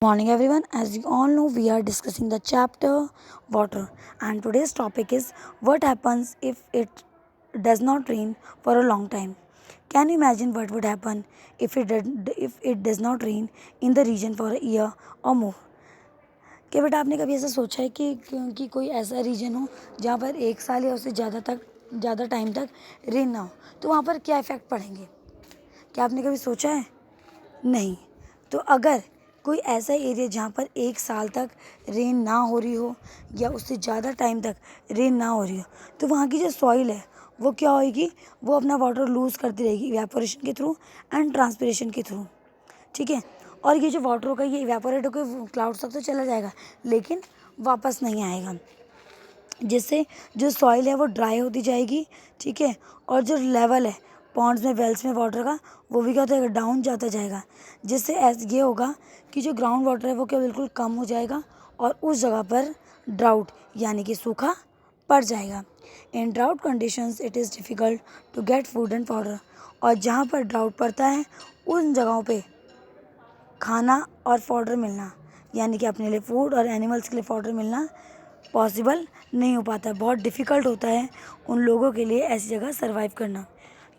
Morning everyone. As you all know, we are discussing the chapter water, and today's topic is what happens if it does not rain for a long time. Can you imagine what would happen if it does not rain in the region for a year or more? क्या बेटा आपने कभी ऐसा सोचा है कि क्योंकि कोई ऐसा रीजन हो जहाँ पर एक साल या उससे ज़्यादा टाइम तक रेन ना हो, तो वहाँ पर क्या इफ़ेक्ट पड़ेंगे? क्या आपने कभी सोचा है? नहीं। तो अगर कोई ऐसा एरिया जहाँ पर एक साल तक रेन ना हो रही हो या उससे ज़्यादा टाइम तक रेन ना हो रही हो, तो वहाँ की जो सॉइल है वो क्या होएगी, वो अपना वाटर लूज़ करती रहेगी इवेपोरेशन के थ्रू एंड ट्रांसपिरेशन के थ्रू। ठीक है। और ये जो वाटर होगा ये इवेपोरेट होकर क्लाउड्स तक तो चला जाएगा, लेकिन वापस नहीं आएगा, जिससे जो सॉइल है वो ड्राई होती जाएगी। ठीक है। और जो लेवल है पॉन्ड्स में, वेल्स में वाटर का, वो भी क्या होता है, डाउन जाता जाएगा, जिससे ये होगा कि जो ग्राउंड वाटर है वो क्या बिल्कुल कम हो जाएगा और उस जगह पर ड्राउट यानी कि सूखा पड़ जाएगा। In drought conditions it is difficult to get food and water. और जहाँ पर ड्राउट पड़ता है उन जगहों पे खाना और फॉडर मिलना, यानी कि अपने लिए फूड और एनिमल्स के लिए फॉडर मिलना पॉसिबल नहीं हो पाता है। बहुत डिफ़िकल्ट होता है उन लोगों के लिए ऐसी जगह सर्वाइव करना।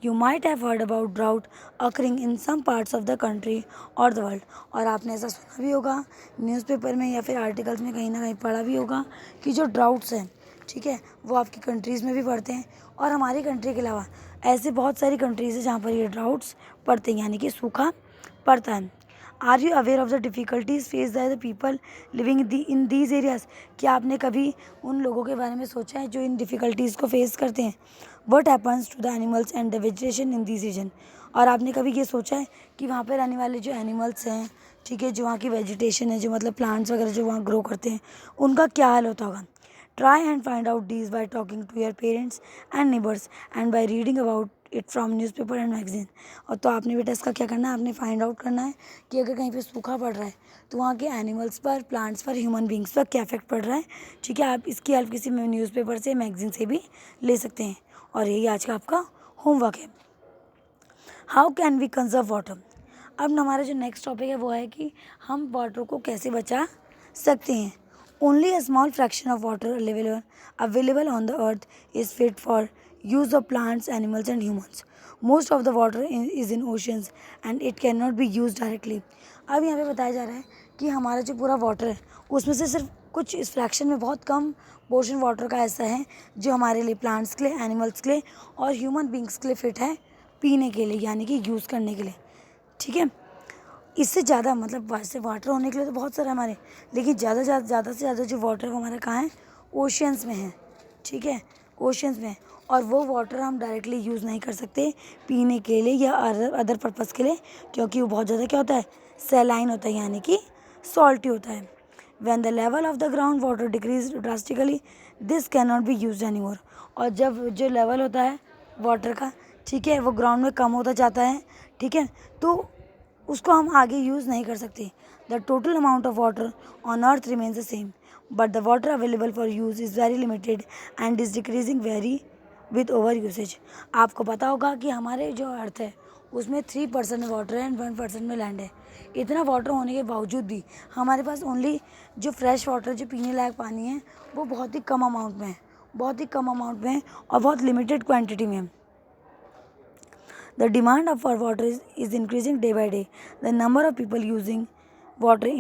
You might have heard about drought occurring in some parts of the country और द वर्ल्ड। और आपने ऐसा सुना भी होगा न्यूज़पेपर में या फिर आर्टिकल्स में, कहीं ना कहीं पढ़ा भी होगा कि जो ड्राउट्स हैं, ठीक है, वो आपकी कंट्रीज़ में भी पड़ते हैं और हमारी कंट्री के अलावा ऐसे बहुत सारी कंट्रीज़ हैं जहाँ पर ये ड्राउट्स पड़ते हैं, यानी कि सूखा पड़ता है। Are you aware of the difficulties face by the people living in these areas? क्या आपने कभी उन लोगों के बारे में सोचा है जो इन डिफ़िकल्टीज़ को फेस करते हैं? What happens to the animals and the vegetation in this region? और आपने कभी ये सोचा है कि वहाँ पर रहने वाले जो एनिमल्स हैं, ठीक है, जो वहाँ की वेजिटेशन है, जो मतलब प्लांट्स वगैरह जो वहाँ ग्रो करते हैं, उनका क्या हाल होता होगा? Try and find out these by talking to your parents and neighbors and by reading about it from newspaper and magazine। और तो आपने बेटा इसका क्या करना है, आपने फाइंड आउट करना है कि अगर कहीं पे सूखा पड़ रहा है तो वहाँ के एनिमल्स पर, प्लांट्स पर, ह्यूमन बींग्स पर क्या इफेक्ट पड़ रहा है। ठीक है, आप इसकी हेल्प किसी न्यूज़पेपर से, मैगजीन से भी ले सकते हैं। और यही आज का आपका होमवर्क है। How can we conserve water? अब हमारा जो नेक्स्ट टॉपिक है वो है कि हम वाटर को कैसे बचा सकते हैं। Only a small fraction of water available on the earth is fit for use of plants, animals and humans. Most of the water is in oceans and it cannot be used directly. अब यहाँ पे बताया जा रहा है कि हमारा जो पूरा वाटर है उसमें से सिर्फ कुछ इस फ्रैक्शन में बहुत कम पोर्शन वाटर का ऐसा है जो हमारे लिए, प्लांट्स के लिए, एनिमल्स के लिए और ह्यूमन बींग्स के लिए फिट है पीने के लिए, यानी कि यूज़ करने के लिए। ठीक है। इससे ज़्यादा मतलब वैसे वाटर होने के लिए तो बहुत सारा हमारे, लेकिन ज़्यादा से ज़्यादा जो वाटर हमारा कहाँ है, ओशियंस में है। ठीक है, ओशियंस में है। और वो वाटर हम डायरेक्टली यूज़ नहीं कर सकते पीने के लिए या अदर पर्पज़ के लिए, क्योंकि वो बहुत ज़्यादा क्या होता है, सैलाइन होता है, यानी कि सॉल्टी होता है। When the level of the ground water decrease drastically this can not be use any more. और जब जो लेवल होता है वाटर का, ठीक है, वो ग्राउंड में कम होता जाता है, ठीक है, तो उसको हम आगे यूज़ नहीं कर सकते। The total amount of water on earth remains the same but the water available for use is very limited and is decreasing very with over usage. आपको पता होगा कि हमारे जो अर्थ है उसमें 3% वाटर है एंड 1% में लैंड है। इतना वाटर होने के बावजूद भी हमारे पास ओनली जो फ्रेश वाटर, जो पीने लायक पानी है, वो बहुत ही कम अमाउंट में है, बहुत ही कम अमाउंट में है और बहुत लिमिटेड क्वान्टिटी में है। The demand for water is increasing day by day. The number of people using water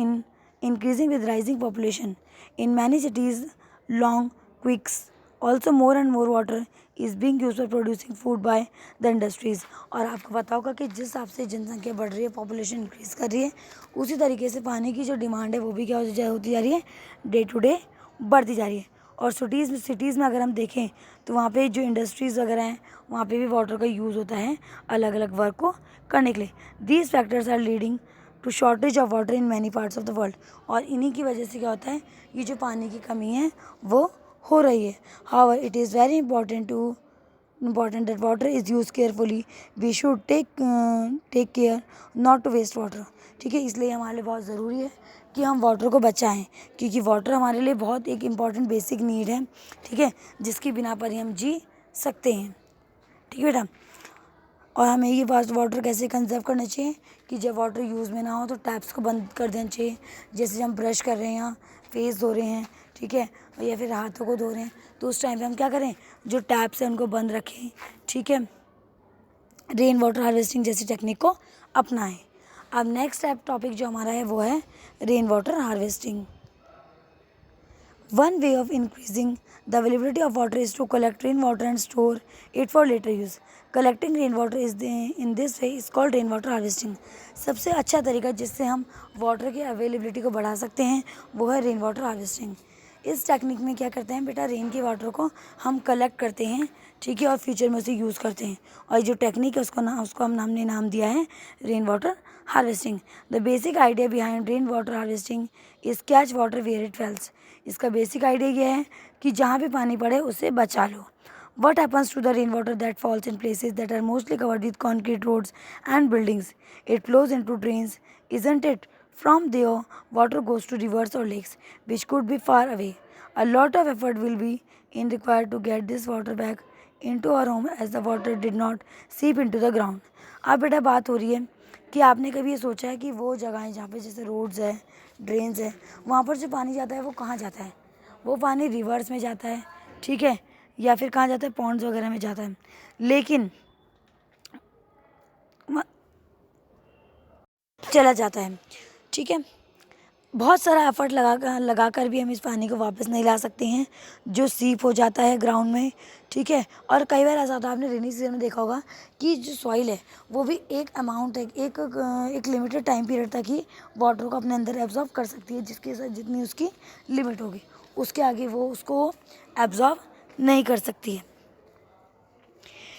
increasing with rising population. In many cities, long quicks. Also, more and more water is being used for producing food by the industries. और आपको पता होगा कि जिस हिसाब से जनसंख्या बढ़ रही है, पॉपुलेशन इंक्रीज कर रही है, उसी तरीके से पानी की जो डिमांड है वो भी क्या होती जा रही है, डे टू डे बढ़ती जा रही है। और सिटीज़ में अगर हम देखें तो वहाँ पे जो इंडस्ट्रीज़ वगैरह हैं वहाँ पे भी वाटर का यूज़ होता है अलग अलग वर्क को करने के लिए। These factors are leading to shortage of water in many parts of the world. और इन्हीं की वजह से क्या होता है, ये जो पानी की कमी है वो हो रही है। However it is very important that water is used carefully. We should take care not to waste water। ठीक है, इसलिए हमारे लिए बहुत ज़रूरी है कि हम वाटर को बचाएं, क्योंकि वाटर हमारे लिए बहुत एक इम्पॉर्टेंट बेसिक नीड है। ठीक है, जिसके बिना पर ही हम जी सकते हैं। ठीक है बेटा। और हमें ये वाटर कैसे कंजर्व करना चाहिए कि जब वाटर यूज़ में ना हो तो टैप्स को बंद कर देना चाहिए। जैसे हम ब्रश कर रहे हैं या फेस धो रहे हैं, ठीक है, या फिर हाथों को धो रहे हैं, तो उस टाइम पे हम क्या करें, जो टैप्स हैं उनको बंद रखें, ठीक है। रेन वाटर हार्वेस्टिंग जैसी टेक्निक को अपनाएं। अब नेक्स्ट टॉपिक जो हमारा है वो है rain water harvesting. One way of increasing the availability of water is to collect rainwater and store it for later use. Collecting rainwater in this way is called rainwater harvesting. सबसे अच्छा तरीका जिससे हम वाटर की availability को बढ़ा सकते हैं वो है रेन वाटर हार्वेस्टिंग। इस टेक्निक में क्या करते हैं बेटा, रेन के वाटर को हम कलेक्ट करते हैं, ठीक है, और फ्यूचर में उसे यूज़ करते हैं। और जो टेक्निक है उसको हमने नाम दिया है rain water harvesting. The basic idea behind rain water harvesting is catch water where it falls. इसका बेसिक आइडिया ये है कि जहाँ भी पानी पड़े उसे बचा लो। What happens to the rainwater that falls in places that are mostly covered with concrete roads and buildings? It flows into drains, isn't it? From there, water goes to rivers or lakes, which could be far away. A lot of effort will be required to get this water back into our home as the water did not seep into the ground. अब बेटा बात हो रही है कि आपने कभी ये सोचा है कि वो जगहें जहाँ पे जैसे रोड्स है, ड्रेन्स है, वहाँ पर जो पानी जाता है वो कहाँ जाता है? वो पानी रिवर्स में जाता है, ठीक है, या फिर कहाँ जाता है, पॉन्ड्स वगैरह में जाता है। लेकिन चला जाता है, ठीक है। बहुत सारा एफर्ट लगा कर भी हम इस पानी को वापस नहीं ला सकते हैं, जो सीप हो जाता है ग्राउंड में, ठीक है। और कई बार ऐसा होता है, आपने रेनी सीजन में देखा होगा कि जो सॉइल है वो भी एक अमाउंट है, एक लिमिटेड टाइम पीरियड तक ही वाटर को अपने अंदर एब्जॉर्ब कर सकती है, जिसके साथ जितनी उसकी लिमिट होगी, उसके आगे वो उसको एब्जॉर्ब नहीं कर सकती है।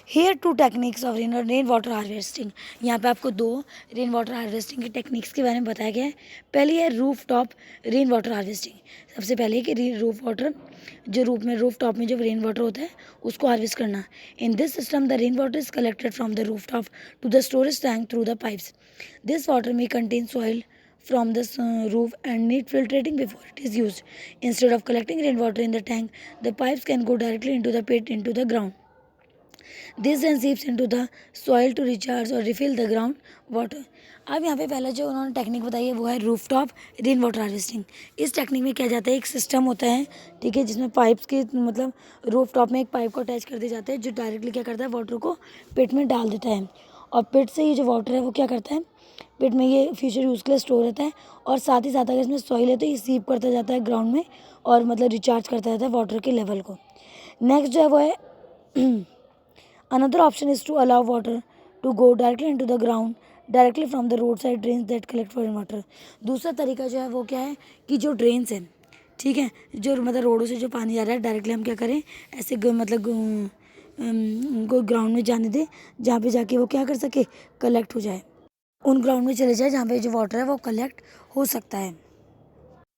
Hair to techniques of rain water harvesting. यहाँ पे आपको दो रेन वाटर हार्वेस्टिंग की टेक्निक्स के बारे में बताया गया है। पहली है roof top rain water harvesting. सबसे पहले कि रूफ टॉप में जो रेन वाटर होता है उसको हार्वेस्ट करना। In this system the rain water is collected from the roof top to the storage tank through the pipes. This water में contain soil from the roof and need filtrating before it is used. Instead of collecting rainwater in the tank, the pipes can go directly into the pit into the ground. This then seeps into the soil to recharge or refill the ground water. अब यहाँ पे पहला जो उन्होंने technique बताई है वो है roof top rain water harvesting. इस टेक्निक में क्या जाता है, एक सिस्टम होता है, ठीक है, जिसमें पाइप्स के मतलब रूफ टॉप में एक पाइप को अटैच कर दिया जाता है, जो डायरेक्टली क्या करता है, वाटर को पिट में डाल देता है। और पिट से ये जो वाटर है वो क्या करता है, पिट में ये फ्यूचर यूज़ के लिए स्टोर रहता है। और साथ ही साथ अगर इसमें सॉइल है तो ये सीप करता जाता है ग्राउंड में और मतलब रिचार्ज करता जाता है वाटर के लेवल को। नेक्स्ट जो है वो है another option is to allow water to go directly into the ground directly from the roadside drains that collect foreign water. दूसरा तरीका जो है वो क्या है कि जो ड्रेन्स हैं, ठीक है, जो मतलब रोडों से जो पानी आ रहा है डायरेक्टली हम क्या करें, ऐसे उनको ग्राउंड में जाने दें, जहाँ पे जाके वो क्या कर सके, कलेक्ट हो जाए, उन ग्राउंड में चले जाए जहाँ पे जो वाटर है वो कलेक्ट हो सकता है।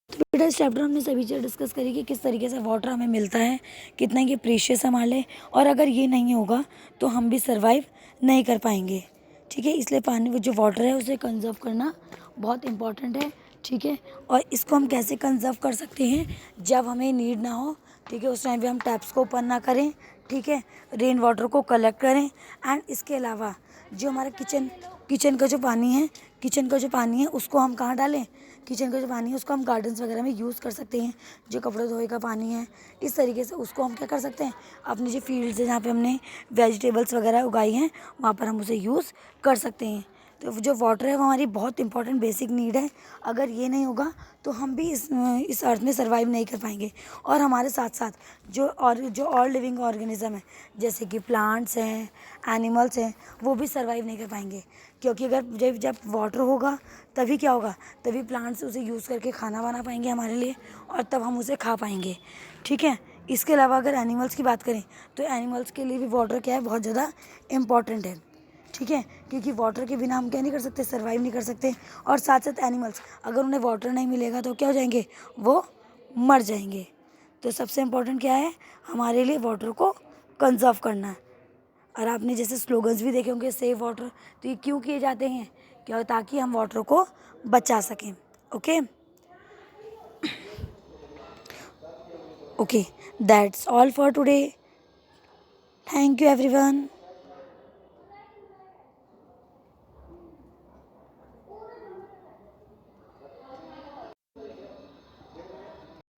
तो बेटा इस चैप्टर हमने सभी चीज़ें डिस्कस करी कि किस तरीके से वाटर हमें मिलता है, कितना ये प्रीशियस हमारे लिए, और अगर ये नहीं होगा तो हम भी सर्वाइव नहीं कर पाएंगे, ठीक है। इसलिए पानी वो जो वाटर है उसे कंजर्व करना बहुत इम्पॉर्टेंट है, ठीक है। और इसको हम कैसे कंजर्व कर सकते हैं, जब हमें नीड ना हो, ठीक है, उस टाइम पे हम टैप्स को ओपन ना करें, ठीक है, रेन वाटर को कलेक्ट करें। एंड इसके अलावा जो हमारा किचन का जो पानी है उसको हम कहाँ डालें, किचन का जो पानी है उसको हम गार्डन्स वगैरह में यूज़ कर सकते हैं। जो कपड़े धोए का पानी है, इस तरीके से उसको हम क्या कर सकते हैं, अपनी जो फील्ड्स है जहाँ पे हमने वेजिटेबल्स वगैरह उगाई हैं वहाँ पर हम उसे यूज़ कर सकते हैं। तो जो वाटर है वो हमारी बहुत इंपॉर्टेंट बेसिक नीड है। अगर ये नहीं होगा तो हम भी इस अर्थ में सर्वाइव नहीं कर पाएंगे। और हमारे साथ साथ जो और लिविंग ऑर्गेनिज्म है, जैसे कि प्लांट्स हैं, एनिमल्स हैं, वो भी सर्वाइव नहीं कर पाएंगे। क्योंकि अगर जब वाटर होगा तभी क्या होगा, तभी प्लांट्स उसे यूज़ करके खाना बना पाएंगे हमारे लिए, और तब हम उसे खा पाएंगे, ठीक है। इसके अलावा अगर एनिमल्स की बात करें तो एनिमल्स के लिए भी वाटर क्या है, बहुत ज़्यादा इम्पॉर्टेंट है, ठीक है। क्योंकि वाटर के बिना हम क्या नहीं कर सकते, सर्वाइव नहीं कर सकते। और साथ साथ एनिमल्स, अगर उन्हें वाटर नहीं मिलेगा तो क्या हो जाएंगे, वो मर जाएंगे। तो सबसे इम्पोर्टेंट क्या है, हमारे लिए वाटर को कंजर्व करना। और आपने जैसे स्लोगन्स भी देखे होंगे, सेव वाटर, तो ये क्यों किए जाते हैं, क्या, ताकि हम वाटर को बचा सकें। Okay okay, that's all for today. Thank you everyone.